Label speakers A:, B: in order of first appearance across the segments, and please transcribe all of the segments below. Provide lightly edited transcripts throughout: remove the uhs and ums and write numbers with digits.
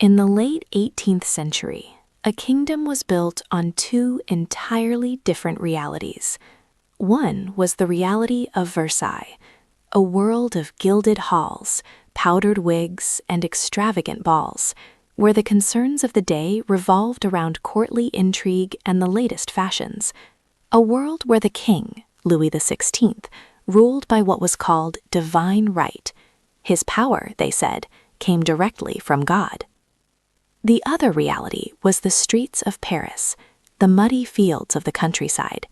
A: In the late 18th century, a kingdom was built on two entirely different realities. One was the reality of Versailles, a world of gilded halls, powdered wigs, and extravagant balls, where the concerns of the day revolved around courtly intrigue and the latest fashions. A world where the king, Louis XVI, ruled by what was called divine right. His power, they said, came directly from God. The other reality was the streets of Paris, the muddy fields of the countryside.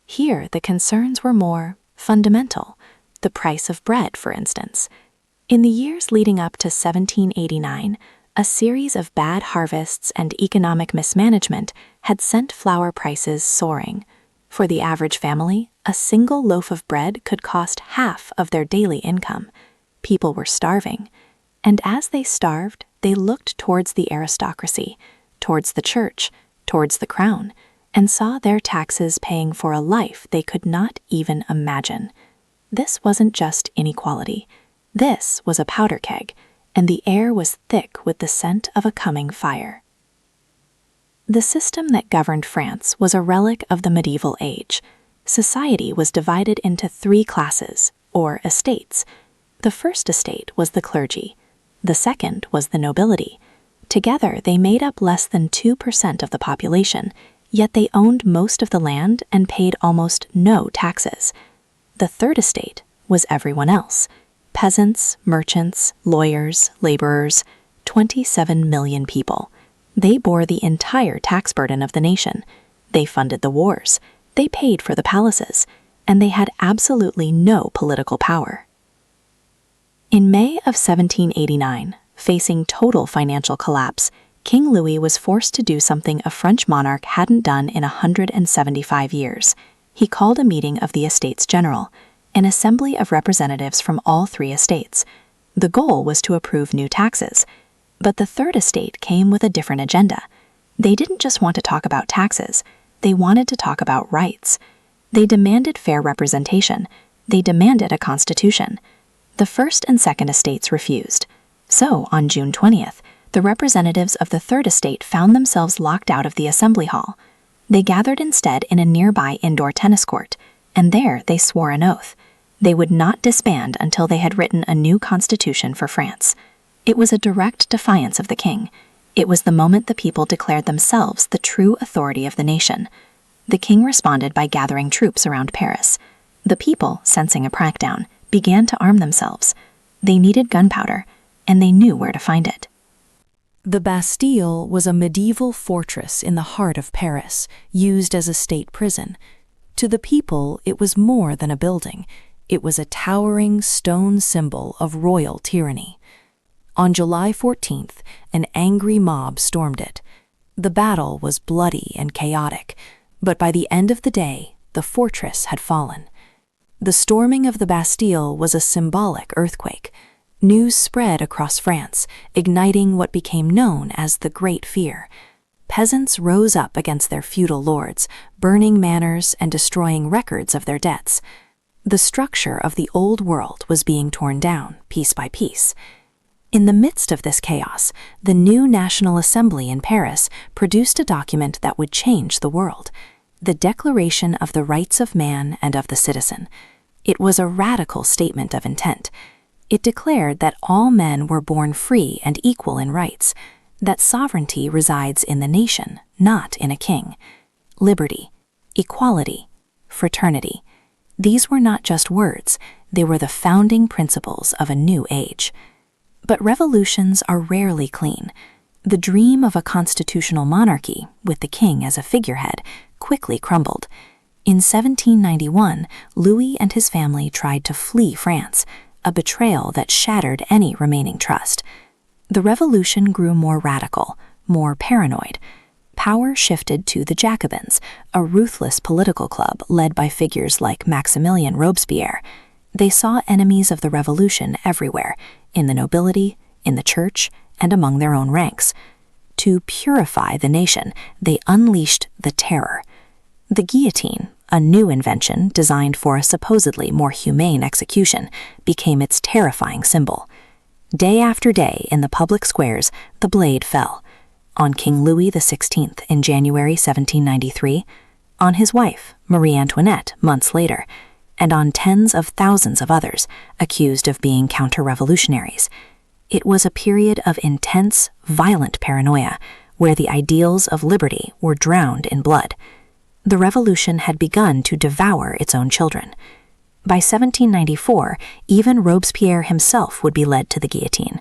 A: Here, the concerns were more fundamental, the price of bread, for instance. In the years leading up to 1789, a series of bad harvests and economic mismanagement had sent flour prices soaring. For the average family, a single loaf of bread could cost half of their daily income. People were starving. And as they starved, they looked towards the aristocracy, towards the church, towards the crown, and saw their taxes paying for a life they could not even imagine. This wasn't just inequality. This was a powder keg, and the air was thick with the scent of a coming fire. The system that governed France was a relic of the medieval age. Society was divided into three classes, or estates. The first estate was the clergy. The second was the nobility. Together, they made up less than 2% of the population, yet they owned most of the land and paid almost no taxes. The third estate was everyone else: peasants, merchants, lawyers, laborers, 27 million people. They bore the entire tax burden of the nation. They funded the wars, they paid for the palaces, and they had absolutely no political power. In May of 1789, facing total financial collapse, King Louis was forced to do something a French monarch hadn't done in 175 years. He called a meeting of the Estates General, an assembly of representatives from all three estates. The goal was to approve new taxes. But the third estate came with a different agenda. They didn't just want to talk about taxes. They wanted to talk about rights. They demanded fair representation. They demanded a constitution. The first and second estates refused. So, on June 20th, the representatives of the third estate found themselves locked out of the assembly hall. They gathered instead in a nearby indoor tennis court, and there they swore an oath. They would not disband until they had written a new constitution for France. It was a direct defiance of the king. It was the moment the people declared themselves the true authority of the nation. The king responded by gathering troops around Paris. The people, sensing a crackdown, began to arm themselves. They needed gunpowder, and they knew where to find it.
B: The Bastille was a medieval fortress in the heart of Paris, used as a state prison. To the people, it was more than a building. It was a towering stone symbol of royal tyranny. On July 14th, an angry mob stormed it. The battle was bloody and chaotic, but by the end of the day, the fortress had fallen. The storming of the Bastille was a symbolic earthquake. News spread across France, igniting what became known as the Great Fear. Peasants rose up against their feudal lords, burning manors and destroying records of their debts. The structure of the old world was being torn down, piece by piece. In the midst of this chaos, the new National Assembly in Paris produced a document that would change the world: the Declaration of the Rights of Man and of the Citizen. It was a radical statement of intent. It declared that all men were born free and equal in rights, that sovereignty resides in the nation, not in a king. Liberty, equality, fraternity. These were not just words, they were the founding principles of a new age. But revolutions are rarely clean. The dream of a constitutional monarchy, with the king as a figurehead, quickly crumbled. In 1791, Louis and his family tried to flee France, a betrayal that shattered any remaining trust. The revolution grew more radical, more paranoid. Power shifted to the Jacobins, a ruthless political club led by figures like Maximilien Robespierre. They saw enemies of the revolution everywhere, in the nobility, in the church, and among their own ranks. To purify the nation, they unleashed the terror. The guillotine, a new invention designed for a supposedly more humane execution, became its terrifying symbol.
A: Day after day in the public squares, the blade fell. On King Louis XVI in January 1793, on his wife, Marie Antoinette, months later, and on tens of thousands of others accused of being counter-revolutionaries. It was a period of intense, violent paranoia, where the ideals of liberty were drowned in blood. The revolution had begun to devour its own children. By 1794, even Robespierre himself would be led to the guillotine.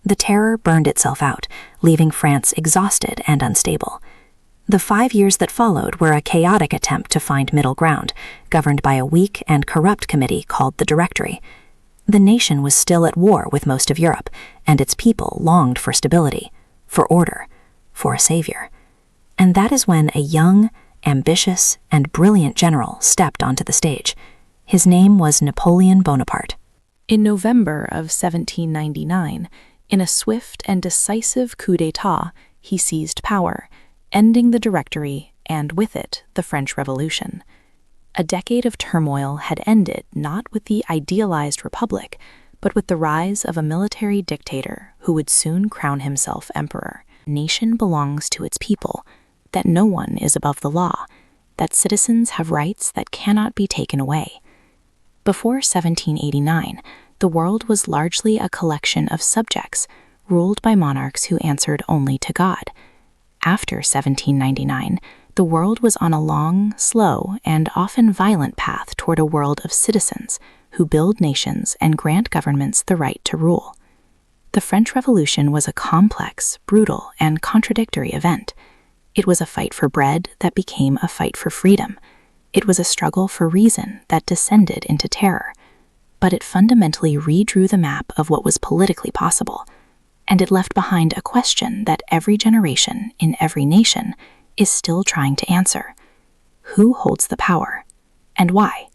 A: The terror burned itself out, leaving France exhausted and unstable. The 5 years that followed were a chaotic attempt to find middle ground, governed by a weak and corrupt committee called the Directory. The nation was still at war with most of Europe, and its people longed for stability, for order, for a savior. And that is when a young, ambitious, and brilliant general stepped onto the stage. His name was Napoleon Bonaparte.
B: In November of 1799, in a swift and decisive coup d'état, he seized power, ending the Directory and with it the French Revolution. A decade of turmoil had ended not with the idealized republic, but with the rise of a military dictator who would soon crown himself emperor. A nation belongs to its people, that no one is above the law, that citizens have rights that cannot be taken away. Before 1789, the world was largely a collection of subjects ruled by monarchs who answered only to God. After 1799, the world was on a long, slow, and often violent path toward a world of citizens who build nations and grant governments the right to rule. The French Revolution was a complex, brutal, and contradictory event. It was a fight for bread that became a fight for freedom. It was a struggle for reason that descended into terror. But it fundamentally redrew the map of what was politically possible, and it left behind a question that every generation in every nation is still trying to answer. Who holds the power, and why?